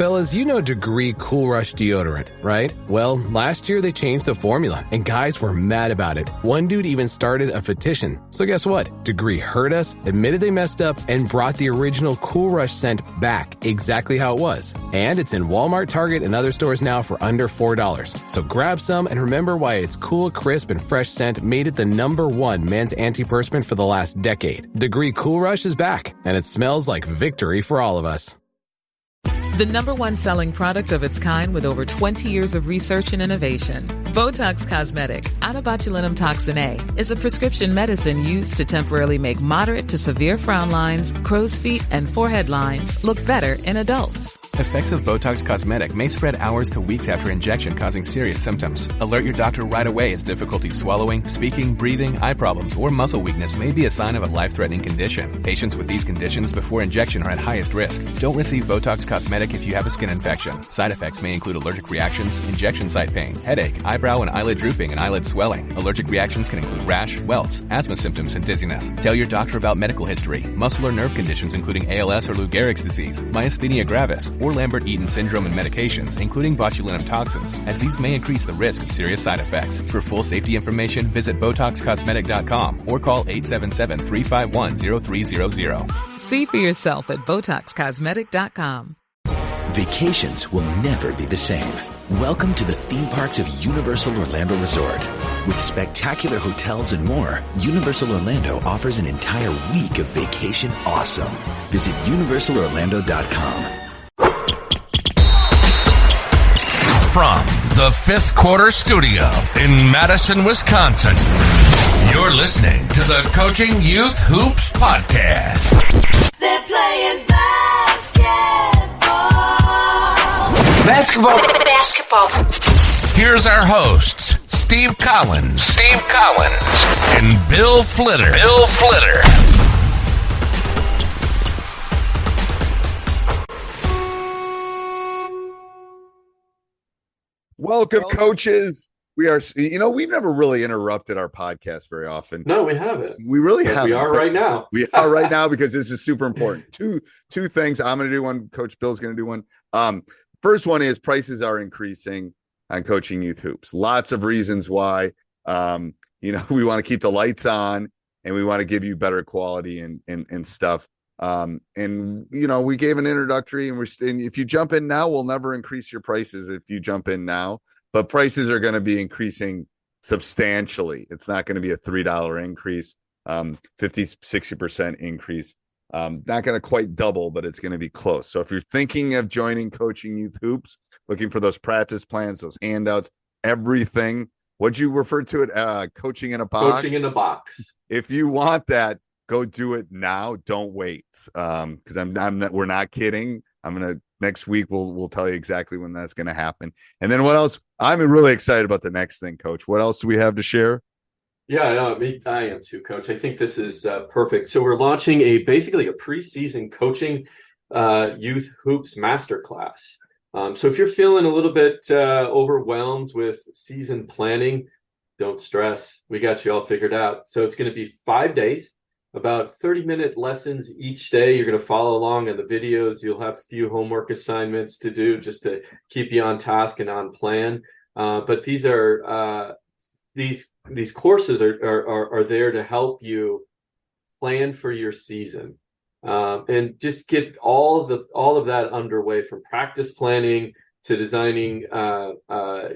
Fellas, you know Degree Cool Rush deodorant, right? Well, last year they changed the formula, and guys were mad about it. One dude even started a petition. So guess what? Degree heard us, admitted they messed up, and brought the original Cool Rush scent back exactly how it was. And it's in Walmart, Target, and other stores now for under $4. So grab some and remember why its cool, crisp, and fresh scent made it the #1 men's antiperspirant for the last decade. Degree Cool Rush is back, and it smells like victory for all of us. The #1 selling product of its kind with over 20 years of research and innovation. Botox Cosmetic, onabotulinum toxin A, is a prescription medicine used to temporarily make moderate to severe frown lines, crow's feet, and forehead lines look better in adults. Effects of Botox Cosmetic may spread hours to weeks after injection, causing serious symptoms. Alert your doctor right away as difficulty swallowing, speaking, breathing, eye problems, or muscle weakness may be a sign of a life-threatening condition. Patients with these conditions before injection are at highest risk. Don't receive Botox Cosmetic if you have a skin infection. Side effects may include allergic reactions, injection site pain, headache, eyebrow and eyelid drooping, and eyelid swelling. Allergic reactions can include rash, welts, asthma symptoms, and dizziness. Tell your doctor about medical history, muscle or nerve conditions including ALS or Lou Gehrig's disease, myasthenia gravis, or Lambert-Eaton syndrome, and medications, including botulinum toxins, as these may increase the risk of serious side effects. For full safety information, visit BotoxCosmetic.com or call 877-351-0300. See for yourself at BotoxCosmetic.com. Vacations will never be the same. Welcome to the theme parks of Universal Orlando Resort. With spectacular hotels and more, Universal Orlando offers an entire week of vacation awesome. Visit universalorlando.com. From the Fifth Quarter Studio in Madison, Wisconsin, you're listening to the Coaching Youth Hoops Podcast. They're playing basketball. Here's our hosts, Steve Collins, and Bill Flitter. Welcome, coaches. We've never really interrupted our podcast very often. No, we haven't. We really haven't. We are right now. We are right now because this is super important. Two things. I'm going to do one. Coach Bill's going to do one. First one is prices are increasing on Coaching Youth Hoops. Lots of reasons why. We want to keep the lights on and we want to give you better quality and stuff. We gave an introductory and if you jump in now, we'll never increase your prices if you jump in now, but prices are going to be increasing substantially. It's not going to be a $3 increase, 50-60% increase. Not going to quite double, but it's going to be close. So if you're thinking of joining Coaching Youth Hoops, looking for those practice plans, those handouts, everything, what'd you refer to it? Coaching in a box. Coaching in a box. If you want that, go do it now. Don't wait. Because we're not kidding. Next week we'll tell you exactly when that's going to happen. And then what else? I'm really excited about the next thing, Coach. What else do we have to share? Yeah, no, I am too, Coach. I think this is perfect. So we're launching basically a preseason coaching youth hoops masterclass. So if you're feeling a little bit overwhelmed with season planning, don't stress. We got you all figured out. So it's going to be 5 days, about 30-minute lessons each day. You're going to follow along in the videos. You'll have a few homework assignments to do just to keep you on task and on plan. But these are these courses are there to help you plan for your season and just get all of that underway, from practice planning to designing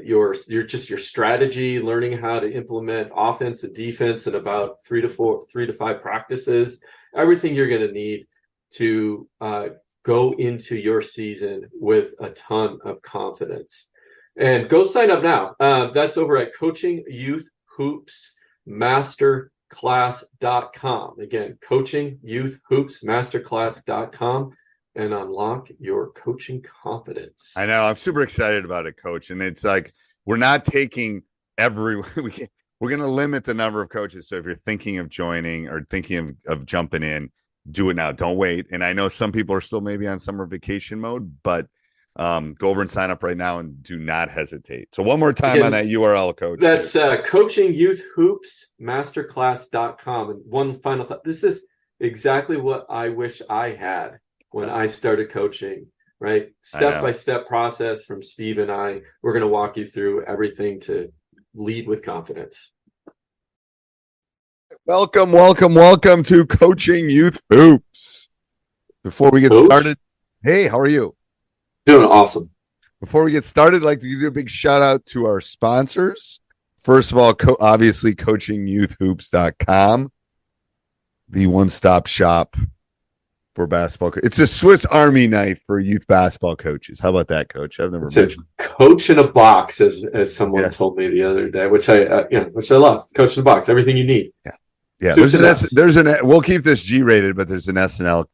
your strategy, learning how to implement offense and defense in about 3 to 5 practices. Everything you're going to need to go into your season with a ton of confidence. And go sign up now. That's over at Coaching Youth Hoops Masterclass.com. Again, Coaching Youth Hoops Masterclass.com, and unlock your coaching confidence. I know. I'm super excited about it, Coach. And it's like, we're not taking we're going to limit the number of coaches. So if you're thinking of joining or thinking of jumping in, do it now. Don't wait. And I know some people are still maybe on summer vacation mode, but go over and sign up right now and do not hesitate. So one more time on that URL, Coach. That's Coaching Youth Hoops Masterclass.com. And one final thought. This is exactly what I wish I had when I started coaching. right? Step-by-step process from Steve and I. We're going to walk you through everything to lead with confidence. Welcome to Coaching Youth Hoops. Before we get started, hey, how are you? Doing awesome. Before we get started, I'd like to do a big shout out to our sponsors. First of all, obviously, coachingyouthhoops.com, the one-stop shop for basketball. It's a Swiss Army knife for youth basketball coaches. How about that, Coach? I've never mentioned. A coach in a box, as someone told me the other day, which I love. Coach in a box, everything you need. Yeah. We'll keep this G-rated, but there's an SNL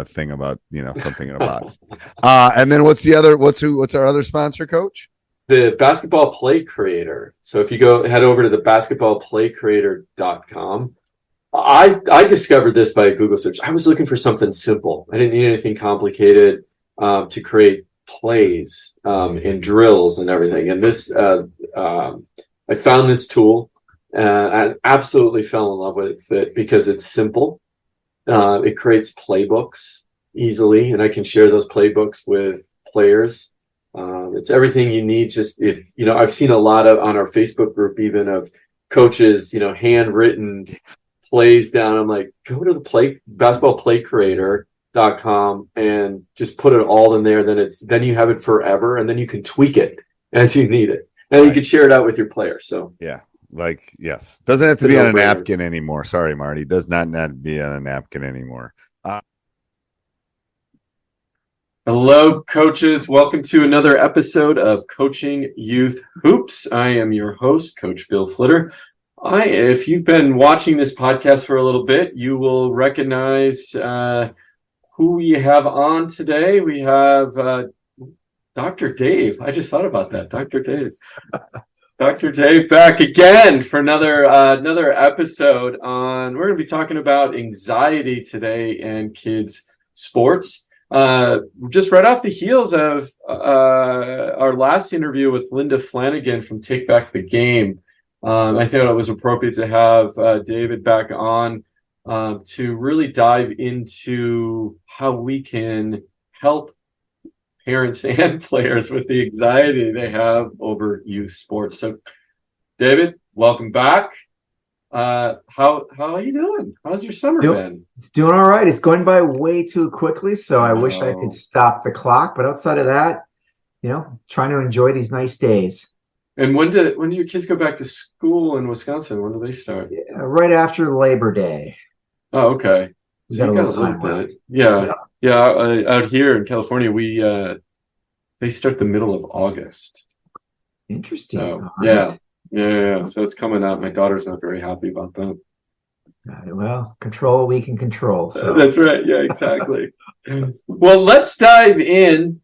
thing about something in a box. And then what's our other sponsor, Coach? The Basketball Play Creator. So if you head over to the basketballplaycreator.com. I discovered this by a Google search. I was looking for something simple. I didn't need anything complicated to create plays and drills and everything. And this, I found this tool. I absolutely fell in love with it because it's simple. It creates playbooks easily, and I can share those playbooks with players. It's everything you need. I've seen a lot on our Facebook group, even of coaches, handwritten plays down. I'm like, go to the basketballplaycreator.com and just put it all in there. Then you have it forever, and then you can tweak it as you need it, and you can share it out with your players. So yes, doesn't have to be on a napkin anymore. Sorry, Marty, does not be on a napkin anymore. Hello, coaches. Welcome to another episode of Coaching Youth Hoops. I am your host, Coach Bill Flitter. If you've been watching this podcast for a little bit, you will recognize who we have on today. We have Dr. Dave. I just thought about that. Dr. Dave. Dr. Dave back again for another episode on. We're going to be talking about anxiety today and kids' sports. Just right off the heels of our last interview with Linda Flanagan from Take Back the Game. I think it was appropriate to have David back on to really dive into how we can help parents and players with the anxiety they have over youth sports. So, David, welcome back. How are you doing? How's your summer been? It's doing all right. It's going by way too quickly, so I wish I could stop the clock. But outside of that, trying to enjoy these nice days. And when do your kids go back to school in Wisconsin? When do they start? Yeah, right after Labor Day. Oh, okay. So you got a little time left. Yeah. Out here in California, they start the middle of August. Interesting. So, yeah. So it's coming out. My daughter's not very happy about that. Well, control what we can control. So. That's right. Yeah, exactly. Well, let's dive in.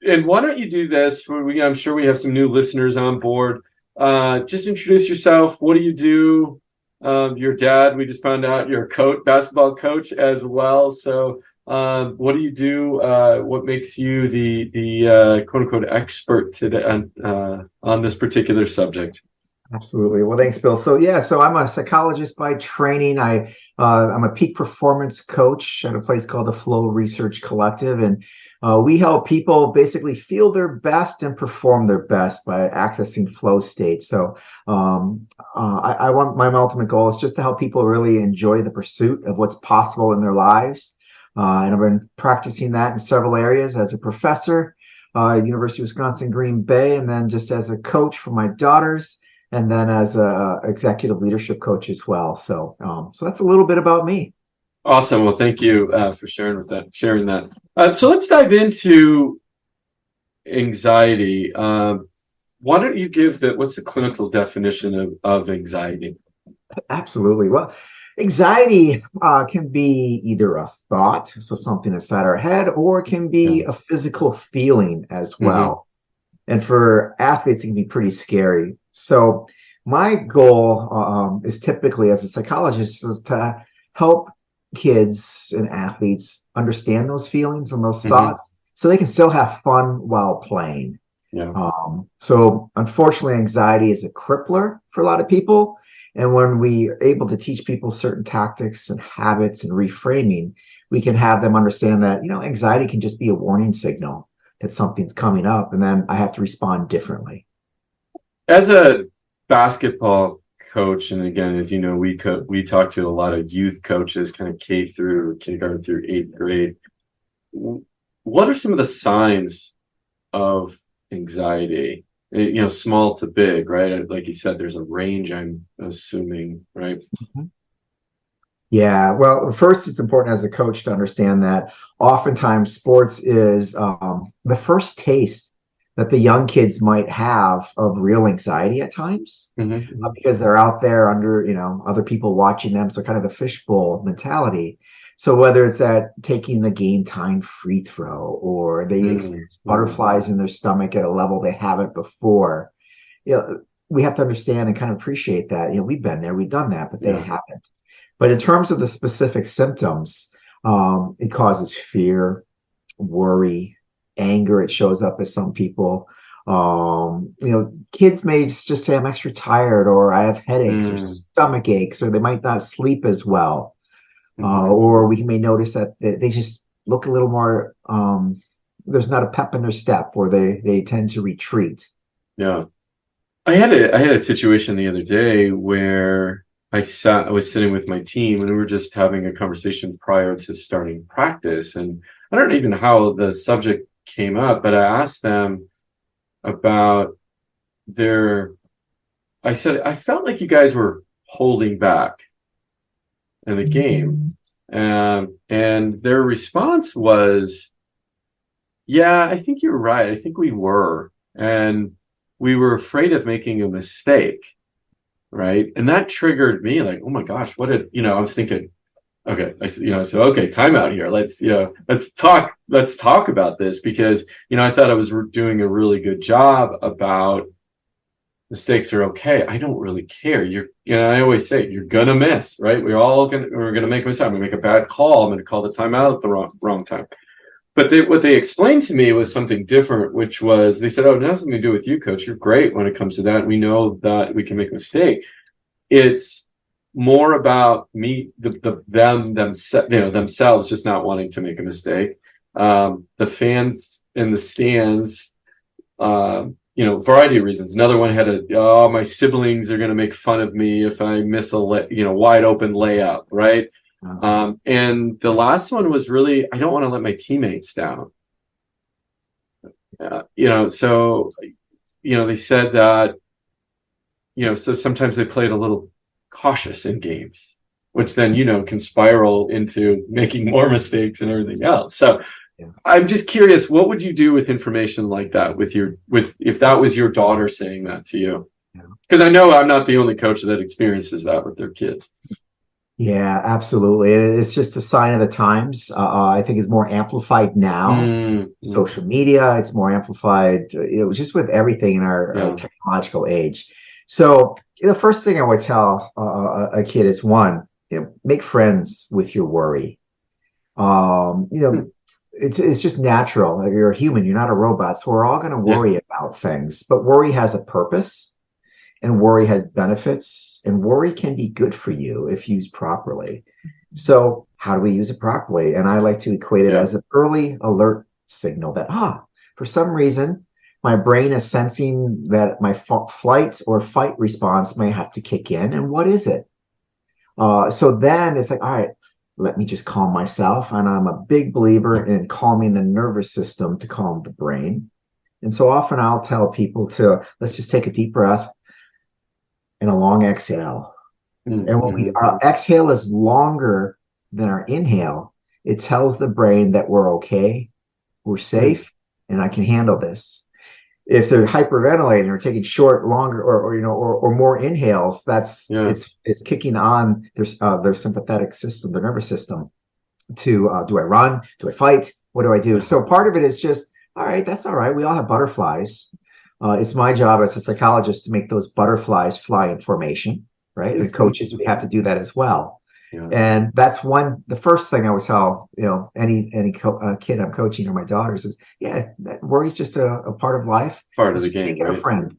And why don't you do this? I'm sure we have some new listeners on board. Just introduce yourself. What do you do? Your dad, we just found out you're a basketball coach as well. So what do you do? What makes you the quote unquote expert today on this particular subject? Absolutely. Well, thanks, Bill. So I'm a psychologist by training. I'm a peak performance coach at a place called the Flow Research Collective, and we help people basically feel their best and perform their best by accessing flow states. So I want my ultimate goal is just to help people really enjoy the pursuit of what's possible in their lives. And I've been practicing that in several areas as a professor, University of Wisconsin, Green Bay, and then just as a coach for my daughters, and then as a executive leadership coach as well. So that's a little bit about me. Awesome. Well, thank you for sharing that. So let's dive into anxiety. Why don't you give what's the clinical definition of anxiety? Absolutely. Well, anxiety can be either a thought, so something inside our head, or it can be a physical feeling as well. Mm-hmm. And for athletes, it can be pretty scary. So my goal is typically as a psychologist is to help kids and athletes understand those feelings and those thoughts so they can still have fun while playing. Yeah. So unfortunately, anxiety is a crippler for a lot of people. And when we are able to teach people certain tactics and habits and reframing, we can have them understand that, anxiety can just be a warning signal that something's coming up, and then I have to respond differently. As a basketball coach, and again, as you know, we talk to a lot of youth coaches, kind of kindergarten through 8th grade. What are some of the signs of anxiety? Small to big, right? Like you said, there's a range, I'm assuming, right? Mm-hmm. Yeah, well, first, it's important as a coach to understand that oftentimes sports is the first taste that the young kids might have of real anxiety at times, because they're out there under, other people watching them. So kind of the fishbowl mentality. So whether it's that taking the game time free throw, or they experience butterflies in their stomach at a level they haven't before, we have to understand and kind of appreciate that, we've been there, we've done that, but they haven't. But in terms of the specific symptoms, it causes fear, worry, anger. It shows up as some people. Kids may just say, I'm extra tired, or I have headaches or stomach aches, or they might not sleep as well. Or we may notice that they just look a little more, there's not a pep in their step, or they tend to retreat. Yeah. I had a situation the other day where I was sitting with my team, and we were just having a conversation prior to starting practice. And I don't even know how the subject came up, but I asked them about I said, I felt like you guys were holding back in the game. And their response was, yeah, I think you're right. I think we were. And we were afraid of making a mistake. Right. And that triggered me, like, oh my gosh, I was thinking, okay, I said, okay, time out here. Let's talk about this, because, I thought I was doing a really good job about mistakes are okay. I don't really care. I always say you're going to miss, right? We're going to make a mistake. I'm going to make a bad call. I'm going to call the timeout at the wrong time. But what they explained to me was something different, which was, they said, oh, it has nothing to do with you, coach. You're great when it comes to that. We know that we can make a mistake. It's more about themselves just not wanting to make a mistake. The fans in the stands, variety of reasons. Another one had my siblings are going to make fun of me if I miss a wide open layup, right? And the last one was really, I don't want to let my teammates down. So they said that, so sometimes they played a little cautious in games, which then, can spiral into making more mistakes and everything else. So I'm just curious, what would you do with information like that if that was your daughter saying that to you? Because I know I'm not the only coach that experiences that with their kids. Yeah, absolutely. It's just a sign of the times. I think it's more amplified now. Social media, it's more amplified, just with everything in our technological age. So the first thing I would tell a kid is, one, make friends with your worry. It's just natural. You're a human. You're not a robot. So we're all going to worry about things. But worry has a purpose, and worry has benefits, and worry can be good for you if used properly. So how do we use it properly? And I like to equate it as an early alert signal that, for some reason, my brain is sensing that my flight or fight response may have to kick in. And what is it? So then it's like, all right, let me just calm myself. And I'm a big believer in calming the nervous system to calm the brain. And so often I'll tell people let's just take a deep breath and a long exhale. And when our exhale is longer than our inhale, it tells the brain that we're okay, we're safe, and I can handle this. If they're hyperventilating or taking short, longer, or more inhales, it's kicking on their sympathetic system, their nervous system. Do I run? Do I fight? What do I do? So part of it is just, all right, that's all right. We all have butterflies. It's my job as a psychologist to make those butterflies fly in formation, right? And coaches, we have to do that as well. Yeah. And that's the first thing I would tell, any kid I'm coaching or my daughters is, that worry's just a part of life. Part of the game, make it a friend.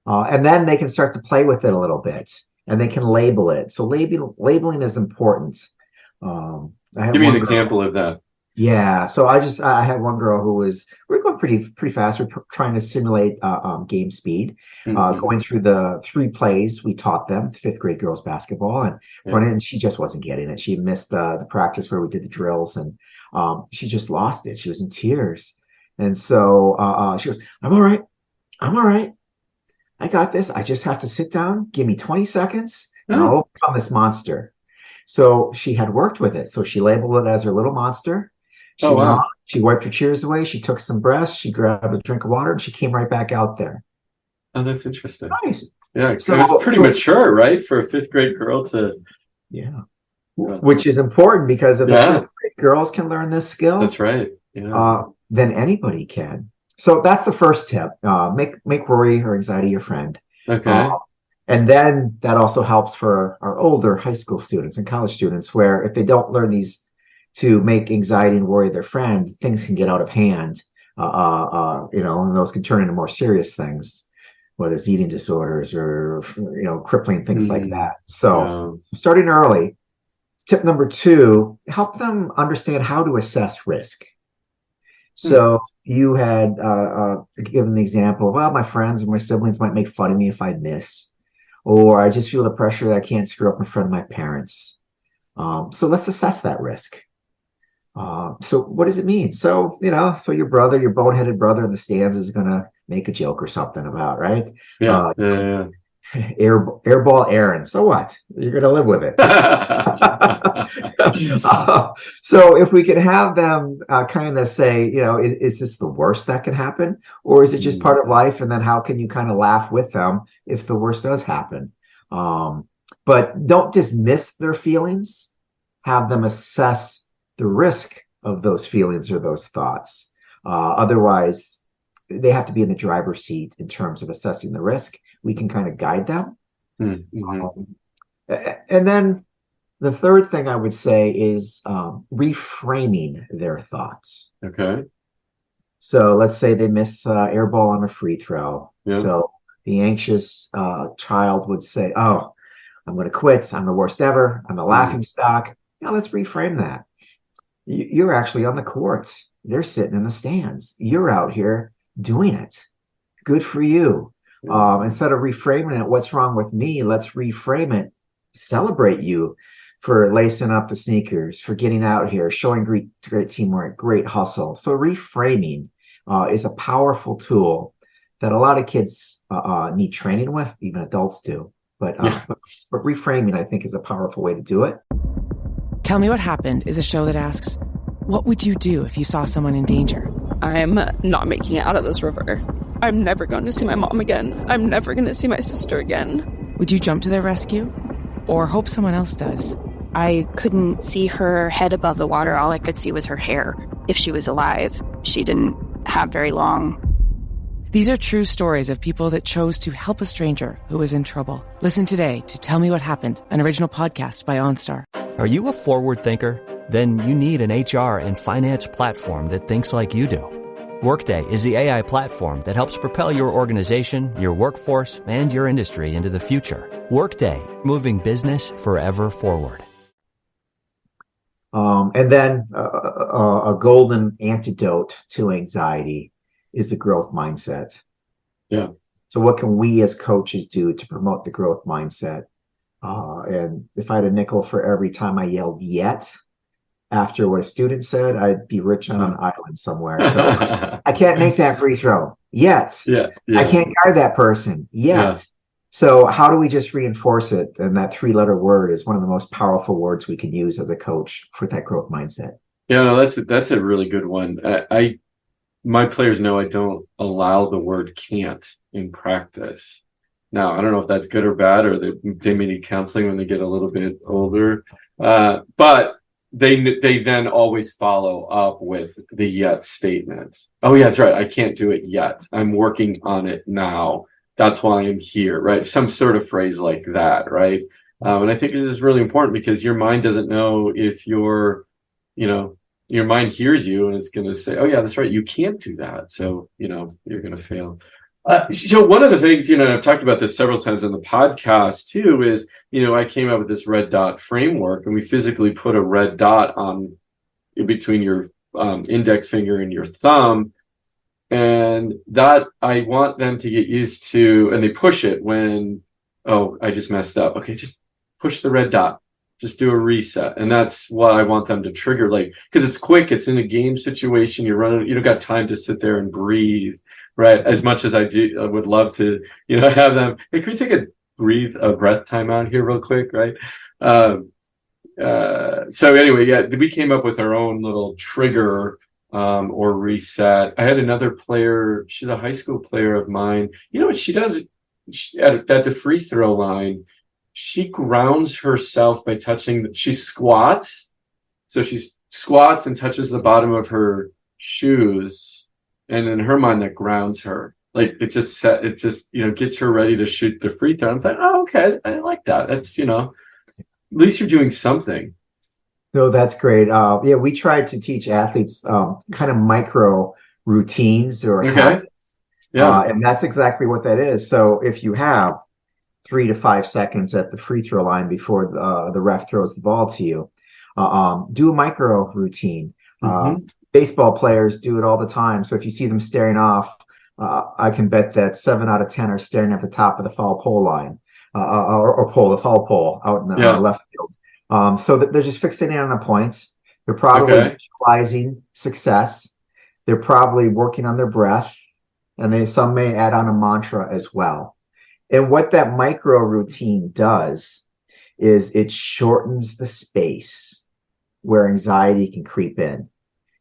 And then they can start to play with it a little bit. and they can label it. So labeling is important. Give me an example of that. Yeah, so I had one girl who we're going pretty fast. We're trying to simulate game speed, going through the 3 plays we taught them, 5th grade girls basketball, and running. And she just wasn't getting it. She missed the practice where we did the drills, and she just lost it. She was in tears, and so she goes, "I'm all right. I'm all right. I got this. I just have to sit down. Give me 20 seconds, and I'll overcome this monster." So she had worked with it. So she labeled it as her little monster. She wiped her tears away. She took some breaths. She grabbed a drink of water, and she came right back out there. Oh, that's interesting. Nice. Yeah, so it was pretty mature, right, for a 5th grade girl to. Yeah, which is important because if the 5th grade girls can learn this skill, that's right. Yeah. Then anybody can. So that's the first tip. Make worry or anxiety your friend. Okay. And then that also helps for our older high school students and college students, where if they don't learn these to make anxiety and worry their friend, things can get out of hand, and those can turn into more serious things, whether it's eating disorders or, crippling things like that. So starting early. Tip number 2, help them understand how to assess risk. So you had given the example of, well, my friends and my siblings might make fun of me if I miss, or I just feel the pressure that I can't screw up in front of my parents. So let's assess that risk. So what does it mean? So, so your boneheaded brother in the stands is going to make a joke or something about, right? Airball Aaron. So what? You're going to live with it. So if we can have them kind of say, is this the worst that can happen? Or is it just part of life? And then how can you kind of laugh with them if the worst does happen? But don't dismiss their feelings. Have them assess the risk of those feelings or those thoughts. Otherwise, they have to be in the driver's seat in terms of assessing the risk. We can kind of guide them. And then the third thing I would say is reframing their thoughts. Okay. So let's say they miss airball on a free throw. Yeah. So the anxious child would say, "Oh, I'm going to quit. I'm the worst ever. I'm the laughing stock." Now let's reframe that. You're actually on the court. They're sitting in the stands. You're out here doing it. Good for you. Instead of reframing it, what's wrong with me? Let's reframe it. Celebrate you for lacing up the sneakers, for getting out here, showing great teamwork, great hustle. So reframing is a powerful tool that a lot of kids need training with, even adults do. But reframing, I think, is a powerful way to do it. Tell Me What Happened is a show that asks, what would you do if you saw someone in danger? I'm not making it out of this river. I'm never going to see my mom again. I'm never going to see my sister again. Would you jump to their rescue or hope someone else does? I couldn't see her head above the water. All I could see was her hair. If she was alive, she didn't have very long. These are true stories of people that chose to help a stranger who was in trouble. Listen today to Tell Me What Happened, an original podcast by OnStar. Are you a forward thinker? Then you need an HR and finance platform that thinks like you do. Workday is the AI platform that helps propel your organization, your workforce, and your industry into the future. Workday, moving business forever forward. And then a golden antidote to anxiety is the growth mindset. Yeah. So what can we as coaches do to promote the growth mindset? And if I had a nickel for every time I yelled "yet" after what a student said, I'd be rich on an island somewhere. So I can't make that free throw yet. Yeah. I can't guard that person yet. Yeah. So how do we just reinforce it? And that 3-letter word is one of the most powerful words we can use as a coach for that growth mindset. Yeah, no, that's a really good one. My players know I don't allow the word "can't" in practice. Now, I don't know if that's good or bad, or they may need counseling when they get a little bit older. But they then always follow up with the "yet" statement. Oh, yeah, that's right. I can't do it yet. I'm working on it now. That's why I'm here, right? Some sort of phrase like that, right? And I think this is really important because your mind doesn't know if your mind hears you and it's going to say, oh, yeah, that's right. You can't do that. So, you're going to fail. So one of the things, I've talked about this several times on the podcast too, is, I came up with this red dot framework, and we physically put a red dot on in between your index finger and your thumb. And that I want them to get used to, and they push it when, oh, I just messed up. Okay, just push the red dot. Just do a reset. And that's what I want them to trigger, because it's quick. It's in a game situation. You're running, you don't got time to sit there and breathe, right? As much as I would love to, have them, hey, can we take a breath time out here real quick, right? So anyway, yeah, we came up with our own little trigger or reset. I had another player, she's a high school player of mine. You know what she does? At the free throw line, she grounds herself by she squats. So she squats and touches the bottom of her shoes. And in her mind, that grounds her. It just gets her ready to shoot the free throw. I'm like, oh, okay, I like that. That's, at least you're doing something. No, that's great. Yeah, we tried to teach athletes kind of micro routines or habits. Yeah. And that's exactly what that is. So if you have 3 to 5 seconds at the free throw line before the ref throws the ball to you, do a micro routine. Baseball players do it all the time. So if you see them staring off, I can bet that 7 out of 10 are staring at the top of the foul pole line or the foul pole out in the left field. So that they're just fixating on the points. They're probably visualizing success. They're probably working on their breath, and some may add on a mantra as well. And what that micro routine does is it shortens the space where anxiety can creep in.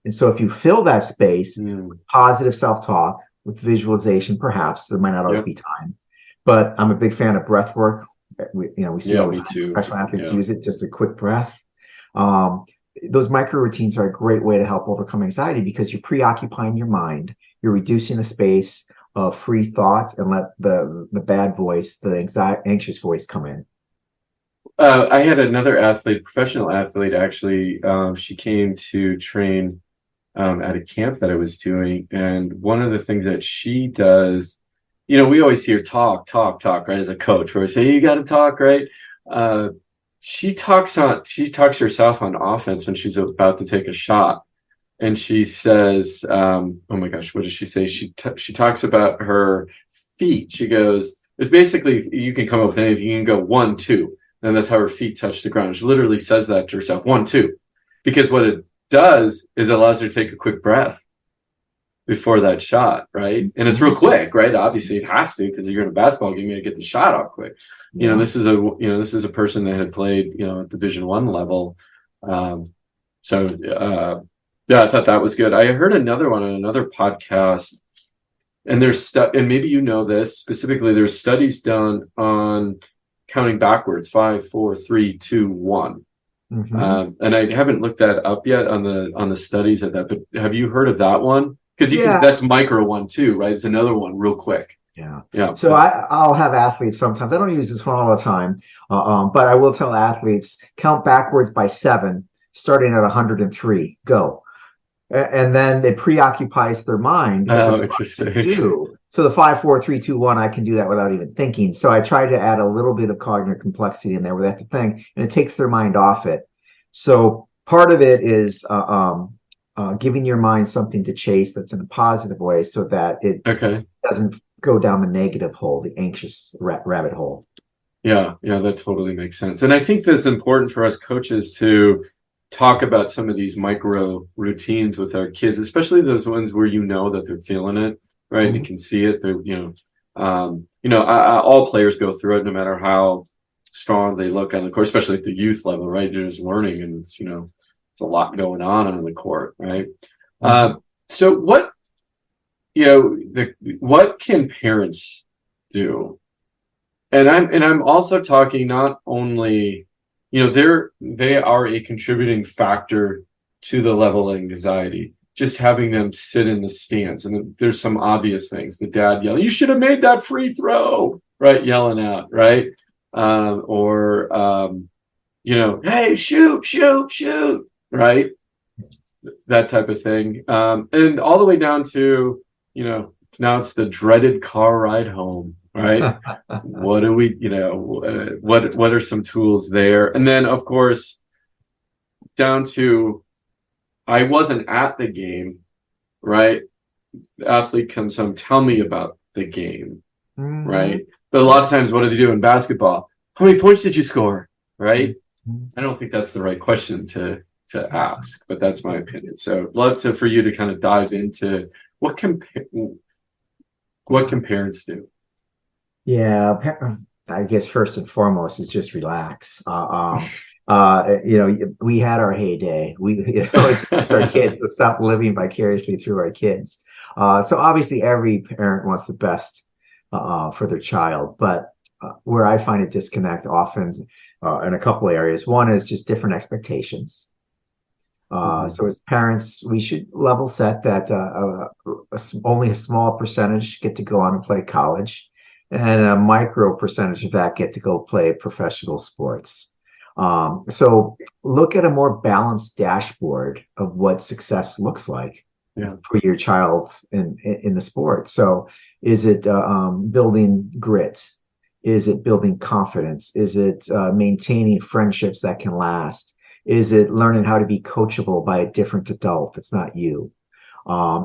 And so if you fill that space with positive self-talk, with visualization, perhaps there might not always be time, but I'm a big fan of breath work. We see all the time professional athletes use it, just a quick breath. Those micro routines are a great way to help overcome anxiety because you're preoccupying your mind. You're reducing the space of free thoughts and let the bad voice, the anxious voice come in. I had another athlete, professional athlete, actually. She came to train at a camp that I was doing. And one of the things that she does, we always hear talk, right? As a coach, where I say, hey, you got to talk, right? She talks herself on offense when she's about to take a shot. And she says, oh my gosh, what does she say? She talks about her feet. She goes, it's basically, you can come up with anything. You can go 1, 2. And that's how her feet touch the ground. She literally says that to herself, 1, 2. Because what it does is it allows her to take a quick breath before that shot, right? And it's real quick, right? Obviously it has to, because you're in a basketball game, you got to get the shot off quick. This is a person that had played, at Division I level. Yeah, I thought that was good. I heard another one on another podcast, and and maybe this specifically. There's studies done on counting backwards: 5, 4, 3, 2, 1. And I haven't looked that up yet on the studies of that. But have you heard of that one? Because that's micro 1 too, right? It's another one, real quick. Yeah. So I'll have athletes sometimes. I don't use this one all the time, but I will tell athletes count backwards by 7, starting at 103. Go. And then it preoccupies their mind. Oh, interesting. So the 5, 4, 3, 2, 1, I can do that without even thinking. So I try to add a little bit of cognitive complexity in there where they have to think, and it takes their mind off it. So part of it is giving your mind something to chase that's in a positive way, so that it doesn't go down the negative hole, the anxious rabbit hole. Yeah, that totally makes sense. And I think that's important for us coaches to talk about some of these micro routines with our kids, especially those ones where that they're feeling it, right? You can see it. They're, all players go through it, no matter how strong they look on the court, especially at the youth level, right? They're just learning, and it's, there's a lot going on the court, right? So what can parents do? And I'm also talking not only, they are a contributing factor to the level of anxiety. Just having them sit in the stands, and there's some obvious things. The dad yelling, "You should have made that free throw!" Right, yelling out, right, "Hey, shoot!" Right, that type of thing, and all the way down to Now it's the dreaded car ride home, right? What do we, what are some tools there? And then, of course, down to, I wasn't at the game, right? The athlete comes home, tell me about the game, right? But a lot of times, what do they do in basketball? How many points did you score, right? I don't think that's the right question to ask, but that's my opinion. So love for you to kind of dive into what can parents do? Yeah, I guess first and foremost is just relax. We had our heyday. It's our kids, so stop living vicariously through our kids. So obviously, every parent wants the best for their child, but where I find a disconnect often in a couple of areas. One is just different expectations. So as parents, we should level set that only a small percentage get to go on and play college, and a micro percentage of that get to go play professional sports. So look at a more balanced dashboard of what success looks like for your child in the sport. So is it building grit? Is it building confidence? Is it maintaining friendships that can last? Is it learning how to be coachable by a different adult that's not you?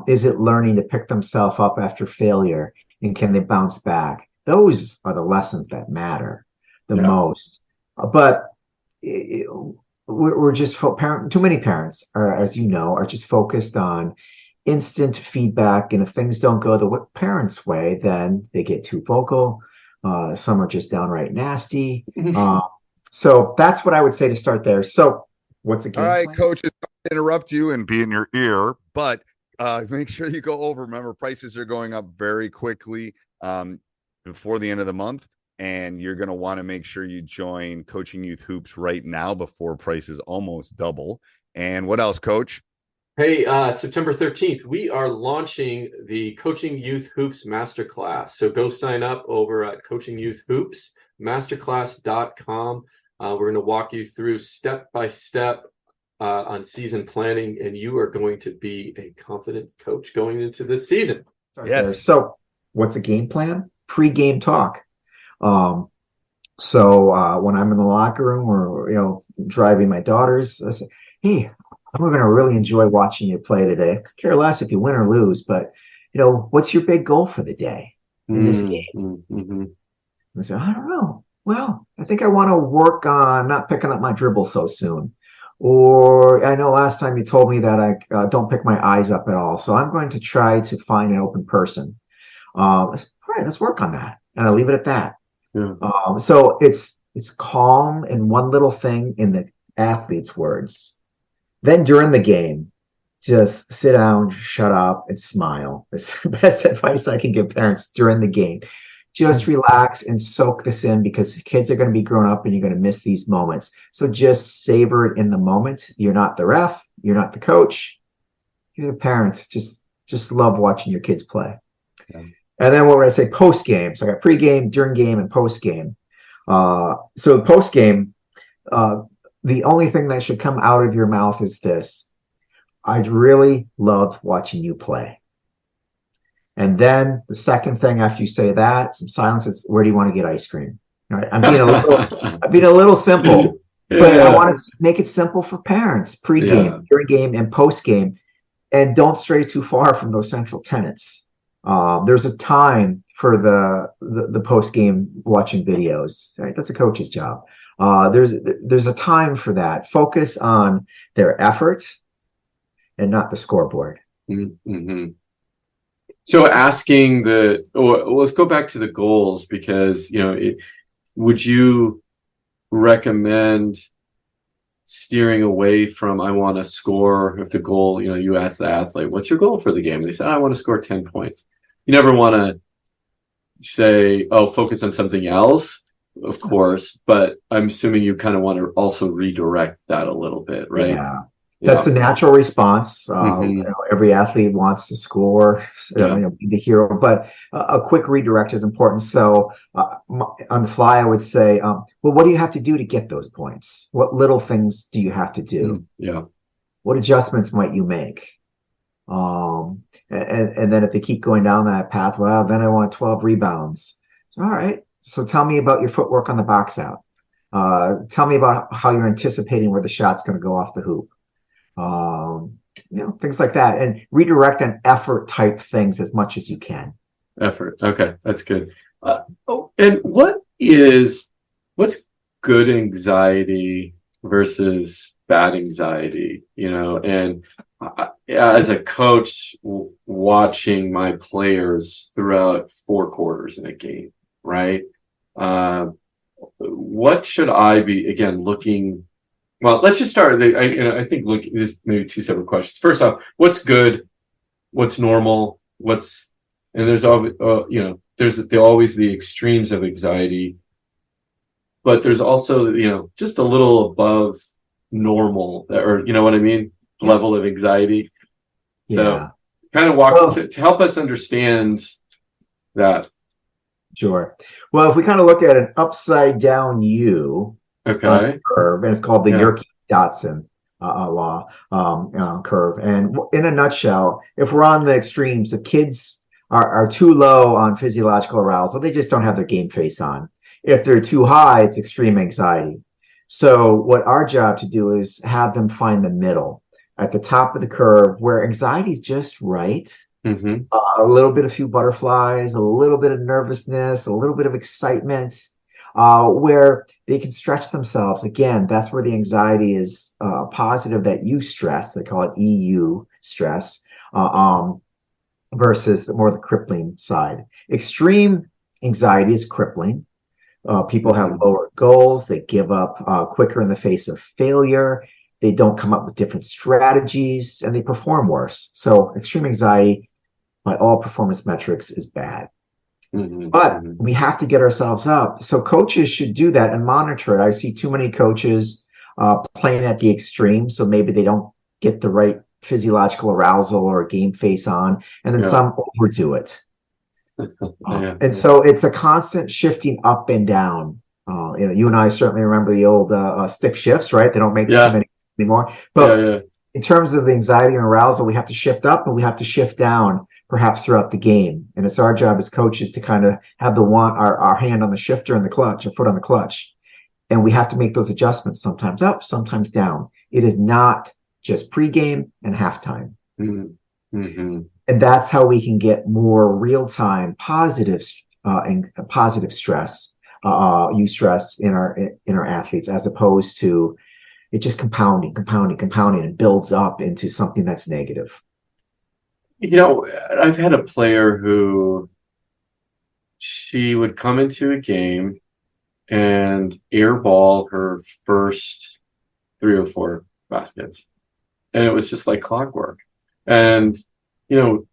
Is it learning to pick themselves up after failure, and can they bounce back? Those are the lessons that matter the most. But we're just too many parents are, as you know, are just focused on instant feedback, and if things don't go the parents' way, then they get too vocal. Some are just downright nasty. So that's what I would say to start there. So what's a game All right, plan? coaches, interrupt you and be in your ear, but make sure you go over. Remember, prices are going up very quickly before the end of the month, and you're going to want to make sure you join Coaching Youth Hoops right now before prices almost double. And what else, Coach? Hey, September 13th, we are launching the Coaching Youth Hoops Masterclass. So go sign up over at Coaching Youth Hoops, masterclass.com. We're going to walk you through step by step on season planning, and you are going to be a confident coach going into this season. Yes. So what's a game plan? Pre-game talk. So when I'm in the locker room or, driving my daughters, I say, hey, we're going to really enjoy watching you play today. I could care less if you win or lose, but, what's your big goal for the day in this game? And I say, I don't know. Well, I think I want to work on not picking up my dribble so soon. Or I know last time you told me that I don't pick my eyes up at all. So I'm going to try to find an open person. All right, let's work on that. And I leave it at that. So it's calm and one little thing in the athlete's words. Then during the game, just sit down, shut up, and smile. That's the best advice I can give parents during the game. Just relax and soak this in, because kids are going to be grown up and you're going to miss these moments. So just savor it in the moment. You're not the ref. You're not the coach. You're the parent. Just love watching your kids play. And then what would I say? Post game. So I got pre-game, during game, and post game. So post game, the only thing that should come out of your mouth is this: I'd really loved watching you play. And then the second thing after you say that, some silence, is, where do you want to get ice cream? All right. I'm being a little simple, but I want to make it simple for parents: pre-game, during game, and post-game. And don't stray too far from those central tenets. There's a time for the post-game watching videos. Right? That's a coach's job. There's a time for that. Focus on their effort and not the scoreboard. So asking let's go back to the goals, because, would you recommend steering away from, I want to score, if the goal, you ask the athlete, what's your goal for the game? They say, I want to score 10 points. You never want to say, focus on something else, of course, but I'm assuming you kind of want to also redirect that a little bit, right? Yeah. That's the natural response. Every athlete wants to score, be the hero, but a quick redirect is important. So on the fly, I would say, well, what do you have to do to get those points? What little things do you have to do? What adjustments might you make? And then if they keep going down that path, well, then I want 12 rebounds. All right. So tell me about your footwork on the box out. Tell me about how you're anticipating where the shot's going to go off the hoop. Things like that, and redirect on effort type things as much as you can. Effort. Okay, that's good. And what's good anxiety versus bad anxiety? And as a coach, watching my players throughout 4 quarters in a game, right? What should I be looking? Well, let's just start. I think this maybe 2 separate questions. First off, what's good? What's normal? And there's always, always the extremes of anxiety, but there's also, just a little above normal, or you know what I mean, level of anxiety. So, kind of to help us understand that. Sure. Well, if we kind of look at an upside down U. Okay. Curve, and it's called the Yerkes-Dodson law curve. And in a nutshell, if we're on the extremes, the kids are too low on physiological arousal, they just don't have their game face on. If they're too high, it's extreme anxiety. So what our job to do is have them find the middle at the top of the curve where anxiety is just right. Mm-hmm. A little bit, a few butterflies, a little bit of nervousness, a little bit of excitement. Where they can stretch themselves. Again, that's where the anxiety is positive, that U stress, they call it EU stress, versus the crippling side. Extreme anxiety is crippling. People have lower goals. They give up quicker in the face of failure. They don't come up with different strategies, and they perform worse. So extreme anxiety, by all performance metrics, is bad. But we have to get ourselves up. So coaches should do that and monitor it. I see too many coaches playing at the extreme, so maybe they don't get the right physiological arousal or game face on, and then some overdo it. And so it's a constant shifting up and down. You and I certainly remember the old stick shifts, right? They don't make too many anymore. But in terms of the anxiety and arousal, we have to shift up and we have to shift down, perhaps throughout the game. And it's our job as coaches to kind of have our hand on the shifter and the clutch, our foot on the clutch. And we have to make those adjustments, sometimes up, sometimes down. It is not just pregame and halftime. Mm-hmm. And that's how we can get more real-time positive stress, eustress in our athletes, as opposed to it just compounding, and builds up into something that's negative. I've had a player who she would come into a game and airball her first 3 or 4 baskets. And it was just like clockwork. And, and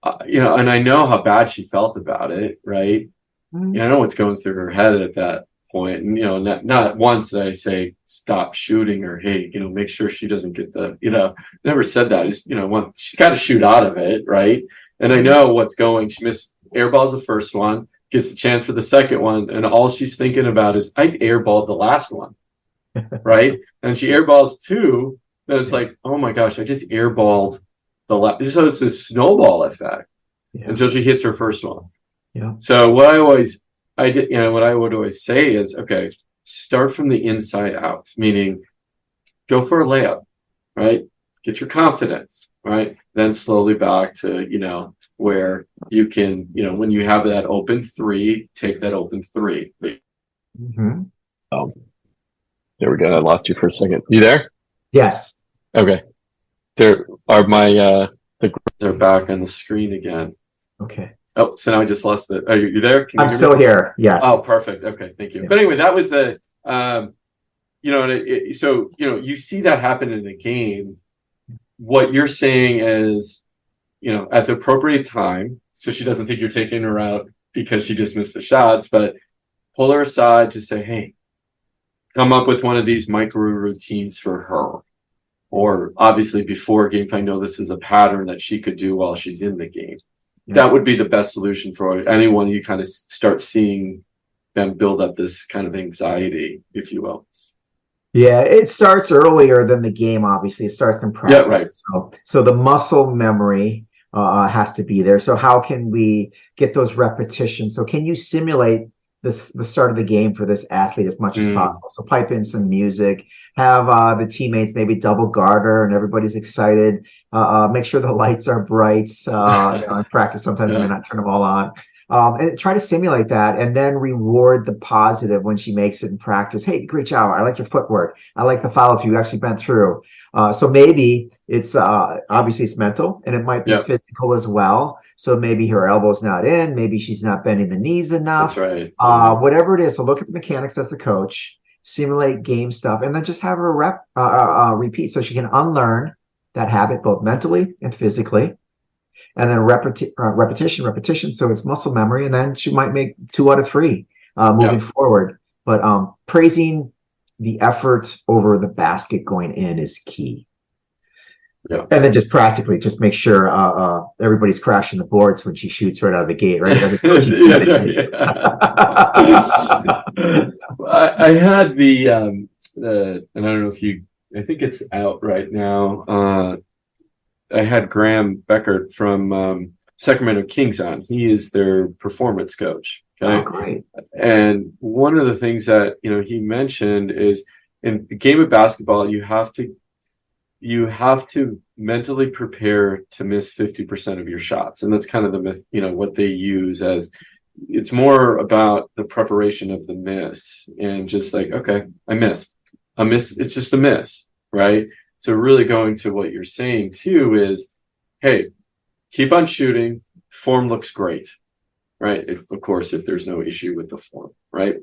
I know how bad she felt about it, right? Mm-hmm. I know what's going through her head at that point. And, not once did I say, stop shooting, or, hey, make sure she doesn't get never said that. It's, she's got to shoot out of it, right? And I know what's going. She missed airballs the first one, gets a chance for the second one, and all she's thinking about is, I airballed the last one, right? And she airballs 2, then it's like, oh my gosh, I just airballed the last. So it's this snowball effect until she hits her first one. Yeah. So what I would always say is, okay, start from the inside out, meaning go for a layup, right? Get your confidence, right? Then slowly back to, where you can, when you have that open 3, take that open 3. Mm-hmm. There we go. I lost you for a second. You there? Yes. Okay. There are they're back on the screen again. Okay. Oh, so now I just lost it. Are you there? I'm still here. Yes. Oh, perfect. Okay, thank you. Yeah. But anyway, that was the, so you see that happen in the game. What you're saying is, at the appropriate time, so she doesn't think you're taking her out because she just missed the shots, but pull her aside to say, hey, come up with one of these micro routines for her. Or obviously before game, if I know this is a pattern that she could do while she's in the game. Yeah. That would be the best solution for anyone. You kind of start seeing them build up this kind of anxiety, if you will. Yeah, it starts earlier than the game. Obviously, it starts in practice. Yeah, right. So the muscle memory has to be there. So how can we get those repetitions? So can you simulate the start of the game for this athlete as much as possible? So pipe in some music, have the teammates maybe double garter, and everybody's excited. Make sure the lights are bright. In practice, sometimes I may not turn them all on. And try to simulate that, and then reward the positive when she makes it in practice. Hey, great job. I like your footwork. I like the follow through. You actually bent through. So maybe it's obviously it's mental, and it might be physical as well. So maybe her elbow's not in. Maybe she's not bending the knees enough. That's right. Whatever it is. So look at the mechanics as the coach, simulate game stuff, and then just have her repeat so she can unlearn that habit both mentally and physically. And then repetition. So it's muscle memory. And then she might make 2 out of 3 moving forward. But praising the efforts over the basket going in is key. Yeah. And then just practically, just make sure everybody's crashing the boards when she shoots right out of the gate, right? I had the and I don't know if I think it's out right now. I had Graham Beckert from Sacramento Kings on. He is their performance coach. Okay? Oh, great. And one of the things that he mentioned is in the game of basketball, you have to mentally prepare to miss 50% of your shots. And that's kind of the myth, what they use as it's more about the preparation of the miss and just like, okay, I missed. It's just a miss, right? So really going to what you're saying too is, hey, keep on shooting. Form looks great, right? If there's no issue with the form, right?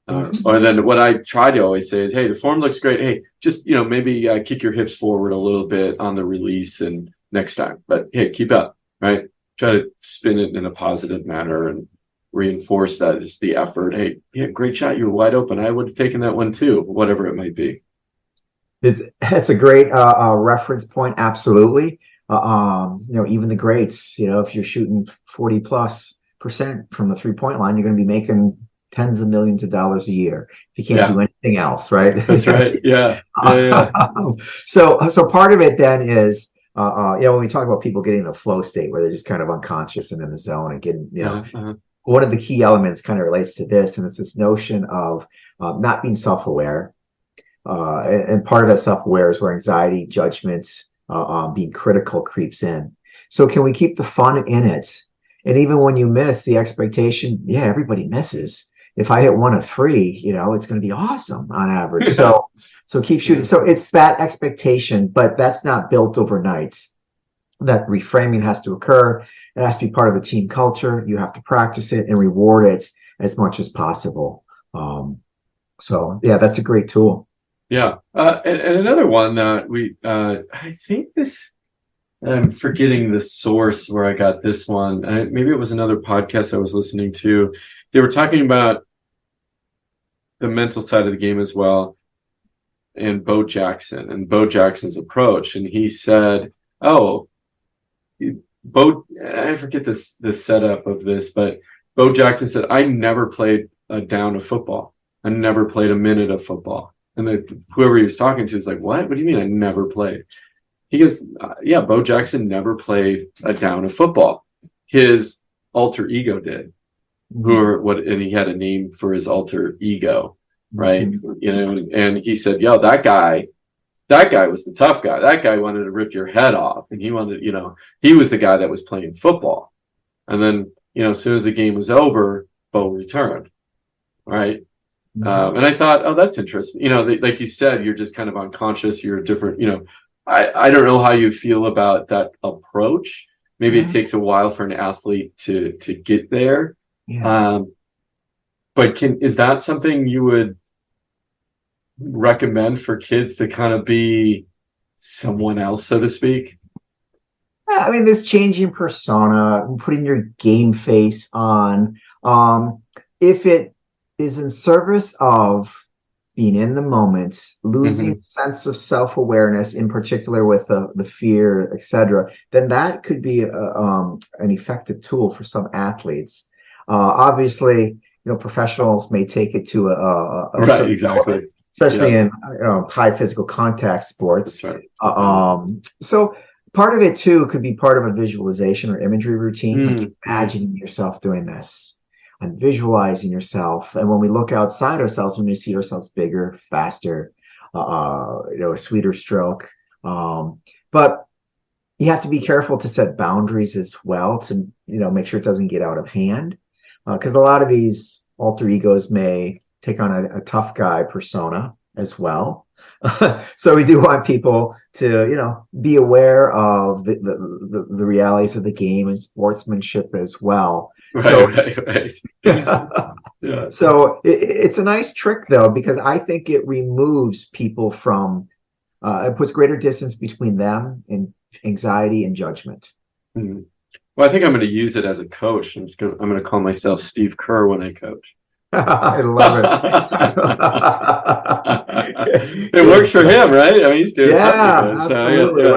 Or then what I try to always say is, hey, the form looks great. Hey, just, maybe kick your hips forward a little bit on the release and next time. But hey, keep up, right? Try to spin it in a positive manner and reinforce that it's the effort. Hey, yeah, great shot. You're wide open. I would have taken that one too, whatever it might be. It's a great reference point. Absolutely. Even the greats, if you're shooting 40+% from the 3-point line, you're going to be making tens of millions of dollars a year if you can't do anything else, right? That's right. Yeah. So part of it then is, when we talk about people getting in the flow state where they're just kind of unconscious and in the zone and getting, one of the key elements kind of relates to this, and it's this notion of not being self-aware. And part of that self-aware is where anxiety, judgment, being critical creeps in. So can we keep the fun in it? And even when you miss, the expectation, everybody misses. If I hit 1 of 3, it's going to be awesome on average. So keep shooting. So it's that expectation, but that's not built overnight. That reframing has to occur. It has to be part of the team culture. You have to practice it and reward it as much as possible. That's a great tool. Yeah. And another one that I think this, I'm forgetting the source where I got this one. Maybe it was another podcast I was listening to. They were talking about the mental side of the game as well, and Bo Jackson's approach. And he said, I forget the setup of this, but Bo Jackson said, I never played a down of football. I never played a minute of football. And whoever he was talking to is like, what? What do you mean I never played? He goes, Bo Jackson never played a down of football. His alter ego did. And he had a name for his alter ego, right? And he said, that guy was the tough guy. That guy wanted to rip your head off. And he wanted, he was the guy that was playing football. And then, as soon as the game was over, Bo returned, right? And I thought, that's interesting. Like you said, you're just kind of unconscious. You're different, I don't know how you feel about that approach. Maybe it takes a while for an athlete to get there. Yeah. But is that something you would recommend for kids to kind of be someone else, so to speak? I mean, this changing persona, putting your game face on, if it is in service of being in the moment, losing sense of self-awareness, in particular with the fear, etc., then that could be an effective tool for some athletes. Obviously, professionals may take it to a right, exactly. especially in high physical contact sports. That's right. So part of it too could be part of a visualization or imagery routine, like imagining yourself doing this and visualizing yourself. And when we look outside ourselves, we may see ourselves bigger, faster, a sweeter stroke. But you have to be careful to set boundaries as well to, make sure it doesn't get out of hand. Because a lot of these alter egos may take on a tough guy persona as well. So we do want people to, be aware of the realities of the game and sportsmanship as well. Right. Yeah. So it's a nice trick though, because I think it removes people from, it puts greater distance between them and anxiety and judgment. Mm-hmm. Well, I think I'm going to use it as a coach. I'm going to call myself Steve Kerr when I coach. I love it. It works for him, right? I mean, he's doing something good. Absolutely. So,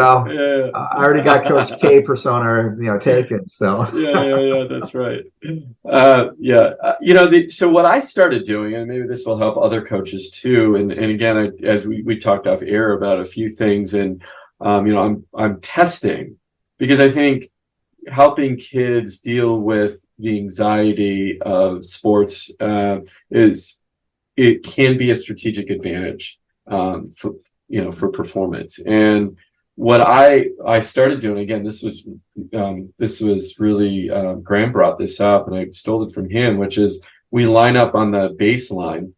I already got Coach K persona, taken. So yeah, that's right. So what I started doing, and maybe this will help other coaches too. And again, as we talked off air about a few things, and I'm testing because I think helping kids deal with the anxiety of sports it can be a strategic advantage for performance. And what I started doing, again, this was really Graham brought this up and I stole it from him, which is we line up on the baseline.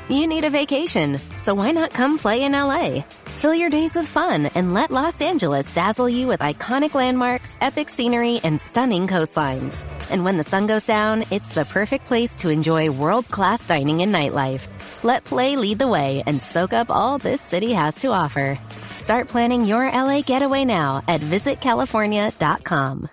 You need a vacation, so why not come play in LA? Fill your days with fun and let Los Angeles dazzle you with iconic landmarks, epic scenery, and stunning coastlines. And when the sun goes down, it's the perfect place to enjoy world-class dining and nightlife. Let play lead the way and soak up all this city has to offer. Start planning your LA getaway now at visitcalifornia.com.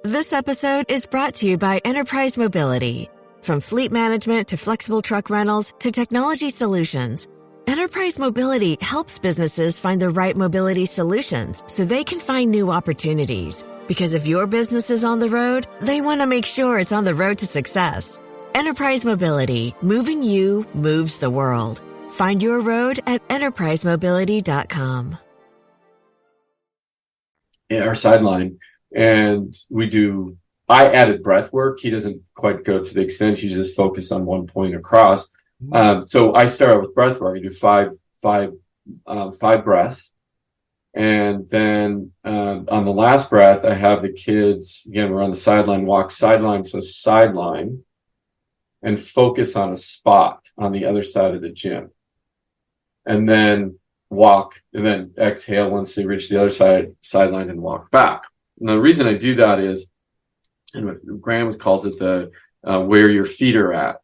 This episode is brought to you by Enterprise Mobility. From fleet management to flexible truck rentals to technology solutions, Enterprise Mobility helps businesses find the right mobility solutions so they can find new opportunities. Because if your business is on the road, they want to make sure it's on the road to success. Enterprise Mobility, moving you moves the world. Find your road at enterprisemobility.com. Our sideline, and I added breath work. He doesn't quite go to the extent. He just focused on one point across. So I start with breath work. I do five breaths. And then on the last breath, I have the kids, again, we're on the sideline, walk sideline to sideline and focus on a spot on the other side of the gym. And then walk and then exhale once they reach the other sideline and walk back. And the reason I do that is, and Graham calls it the where your feet are at.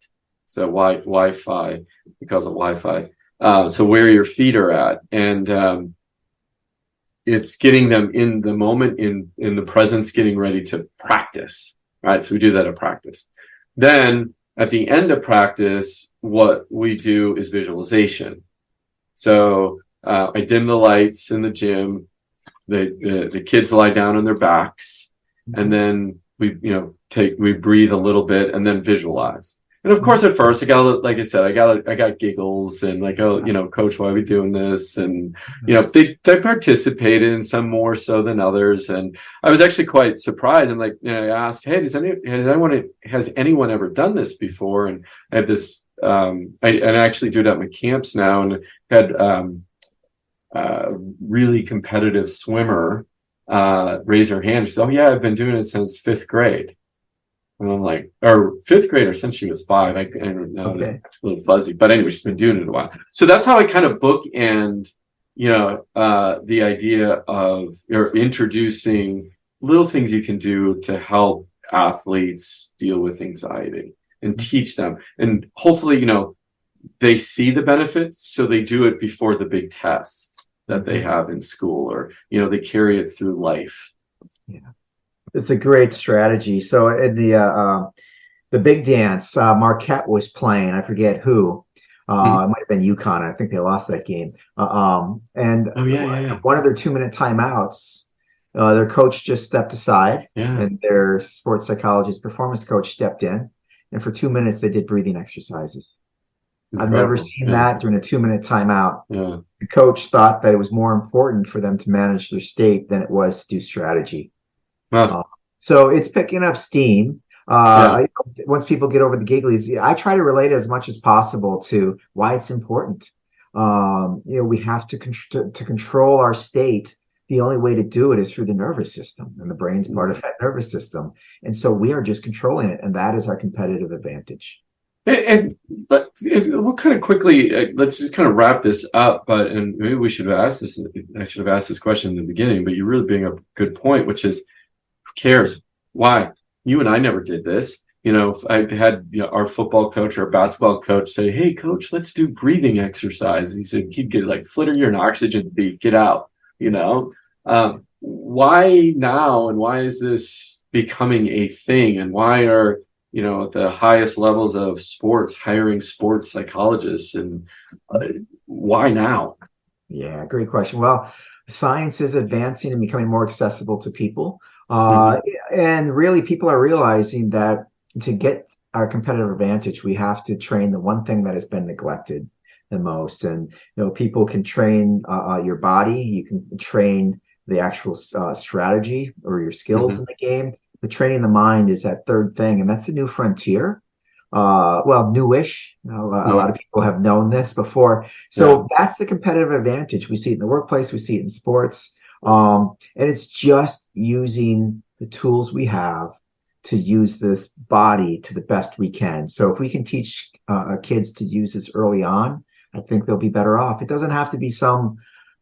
So Wi-Fi, he calls it Wi-Fi. So where your feet are at. And it's getting them in the moment, in the presence, getting ready to practice. Right. So we do that at practice. Then at the end of practice, what we do is visualization. So I dim the lights in the gym. The kids lie down on their backs, and then we breathe a little bit and then visualize. And of course, at first I got giggles and like, oh, coach, why are we doing this? And, they participated in some more so than others. And I was actually quite surprised. And I asked, hey, has anyone ever done this before? And I have this, I actually do it at my camps now, and had, a really competitive swimmer, raise her hand. She said, oh yeah, I've been doing it since 5th grade. And I'm like, or 5th grade, or since she was 5. I don't know, okay. It's a little fuzzy, but anyway, she's been doing it a while. So that's how I kind of bookend, the idea of introducing little things you can do to help athletes deal with anxiety and teach them. And hopefully, they see the benefits, so they do it before the big test that they have in school, or, they carry it through life. Yeah. It's a great strategy. So in the big dance, Marquette was playing. I forget who. It might have been UConn. I think they lost that game. One of their 2-minute timeouts, their coach just stepped aside, and their sports psychologist, performance coach stepped in, and for 2 minutes they did breathing exercises. I've never Incredible. seen Yeah. that during a 2-minute timeout. Yeah. The coach thought that it was more important for them to manage their state than it was to do strategy. Wow. So it's picking up steam. Yeah. Once people get over the gigglies, I try to relate as much as possible to why it's important. We have to control our state. The only way to do it is through the nervous system, and the brain's part of that nervous system. And so we are just controlling it, and that is our competitive advantage. But we'll kind of quickly, let's just kind of wrap this up. And maybe we should have asked this. I should have asked this question in the beginning, but you're really bringing up a good point, which is, who cares? Why? You and I never did this. I had our football coach or our basketball coach say, "Hey, coach, let's do breathing exercise." He said, "He'd get like, Flitter, you're an oxygen thief. Get out." Why now, and why is this becoming a thing, and why are the highest levels of sports hiring sports psychologists, and why now? Yeah, great question. Well, science is advancing and becoming more accessible to people. And really, people are realizing that to get our competitive advantage, we have to train the one thing that has been neglected the most. And, people can train your body, you can train the actual strategy or your skills in the game, but training the mind is that third thing. And that's a new frontier. Newish. A lot of people have known this before. So that's the competitive advantage. We see it in the workplace, we see it in sports. And it's just using the tools we have to use this body to the best we can. So if we can teach kids to use this early on, I think they'll be better off. It doesn't have to be some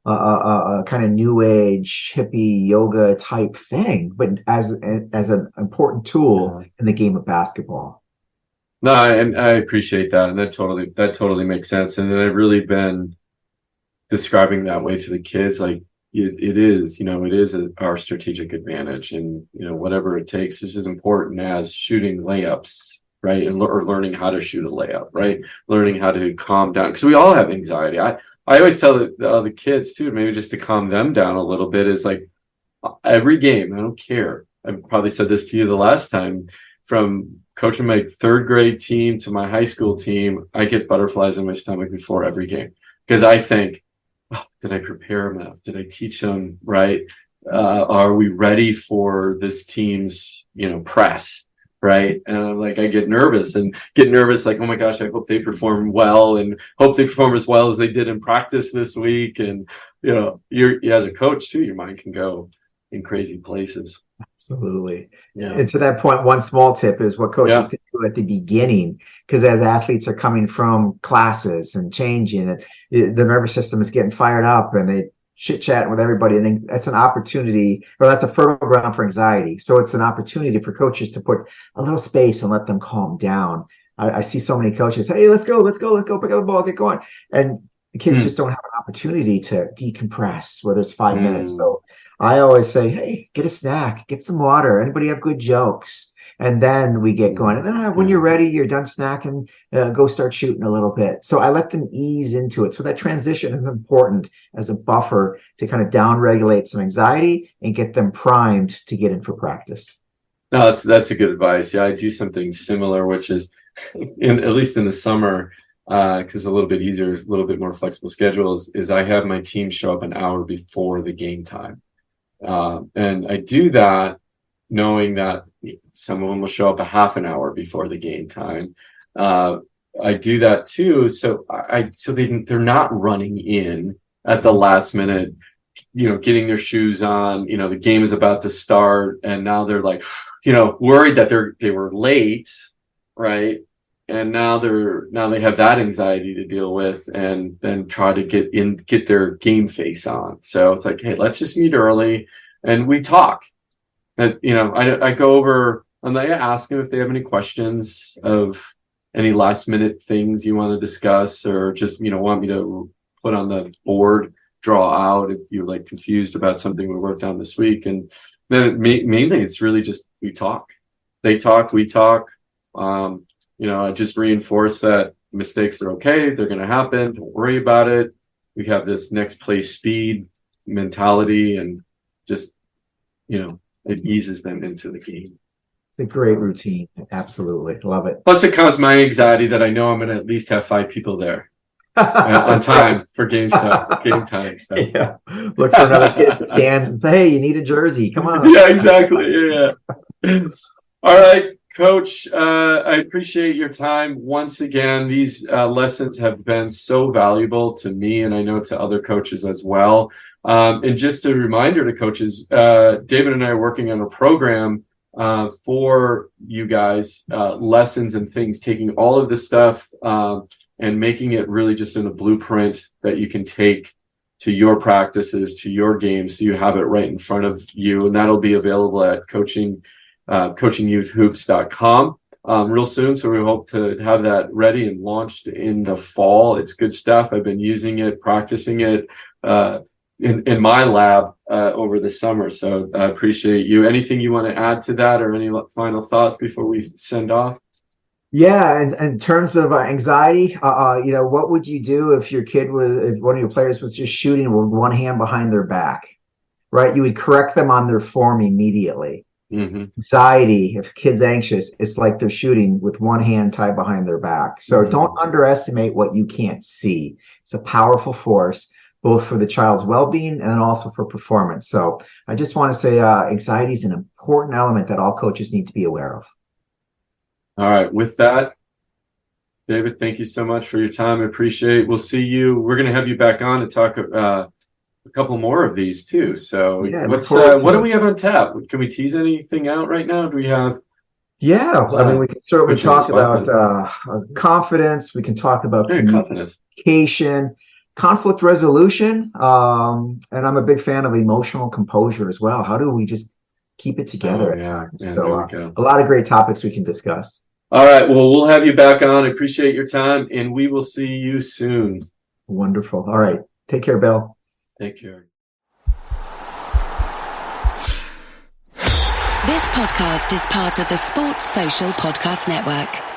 kind of new age hippie yoga type thing, but as an important tool in the game of basketball. No, and I appreciate that, and that totally makes sense. And I've really been describing that way to the kids, like it is our strategic advantage, and whatever it takes is as important as shooting layups, right? Or learning how to shoot a layup, right? Learning how to calm down, because we all have anxiety. I always tell the kids too, maybe just to calm them down a little bit, is like every game, I don't care. I probably said this to you the last time, from coaching my third grade team to my high school team, I get butterflies in my stomach before every game, because I think, did I prepare enough? Did I teach them right? Are we ready for this team's, press? Right. And I'm like, I get nervous like, oh my gosh, I hope they perform well, and hope they perform as well as they did in practice this week. And, you're as a coach too, your mind can go in crazy places. Absolutely. Yeah. And to that point, one small tip is what coaches can do at the beginning, because as athletes are coming from classes and changing it, the nervous system is getting fired up, and they chit chatting with everybody. And then that's an opportunity, or that's a fertile ground for anxiety. So it's an opportunity for coaches to put a little space and let them calm down. I see so many coaches, hey, let's go, pick up the ball, get going. And the kids just don't have an opportunity to decompress, whether it's 5 minutes. So I always say, hey, get a snack, get some water. Anybody have good jokes? And then we get going. And then when you're ready, you're done snacking, go start shooting a little bit. So I let them ease into it. So that transition is important as a buffer to kind of downregulate some anxiety and get them primed to get in for practice. No, that's a good advice. Yeah, I do something similar, which is at least in the summer, because it's a little bit easier, a little bit more flexible schedules, is I have my team show up an hour before the game time. And I do that knowing that some of them will show up a half an hour before the game time. I do that too, so they're not running in at the last minute, getting their shoes on. The game is about to start, and now they're like, worried that they were late, right? And now they have that anxiety to deal with, and then try to get their game face on. So it's like, hey, let's just meet early and we talk. And I go over and I ask them if they have any questions of any last minute things you want to discuss, or just want me to put on the board, draw out if you're like confused about something we worked on this week. And then mainly it's really just we talk. They talk, we talk. I just reinforce that mistakes are okay. They're going to happen. Don't worry about it. We have this next play speed mentality, and just, it eases them into the game. a great routine. Absolutely. Love it. Plus it calms my anxiety that I know I'm going to at least have 5 people there on time for game time. So. Yeah. Look for another kid in the stands and say, hey, you need a jersey. Come on. Yeah, exactly. Yeah. All right, Coach, I appreciate your time once again. These lessons have been so valuable to me, and I know to other coaches as well. And just a reminder to coaches, David and I are working on a program for you guys, lessons and things, taking all of this stuff and making it really just in a blueprint that you can take to your practices, to your games, so you have it right in front of you. And that'll be available at coachingyouthhoops.com real soon. So we hope to have that ready and launched in the fall. It's good stuff. I've been using it, practicing it in my lab over the summer. So I appreciate you. Anything you want to add to that, or any final thoughts before we send off? Yeah, and in terms of anxiety, what would you do if if one of your players was just shooting with one hand behind their back, right? You would correct them on their form immediately. Mm-hmm. Anxiety, if a kid's anxious, it's like they're shooting with one hand tied behind their back. So don't underestimate what you can't see. It's a powerful force, both for the child's well-being and also for performance. So I just want to say anxiety is an important element that all coaches need to be aware of. All right. With that, David, thank you so much for your time. I appreciate it. We'll see you. We're going to have you back on to talk a couple more of these too. So yeah, what do we have on tap? Can we tease anything out right now? Do we have? Yeah, I mean, we can certainly talk about confidence. We can talk about communication, conflict resolution. And I'm a big fan of emotional composure as well. How do we just keep it together at times? Yeah, so a lot of great topics we can discuss. All right. Well, we'll have you back on. I appreciate your time, and we will see you soon. Wonderful. All right. Take care, Bill. Take care. This podcast is part of the Sports Social Podcast Network.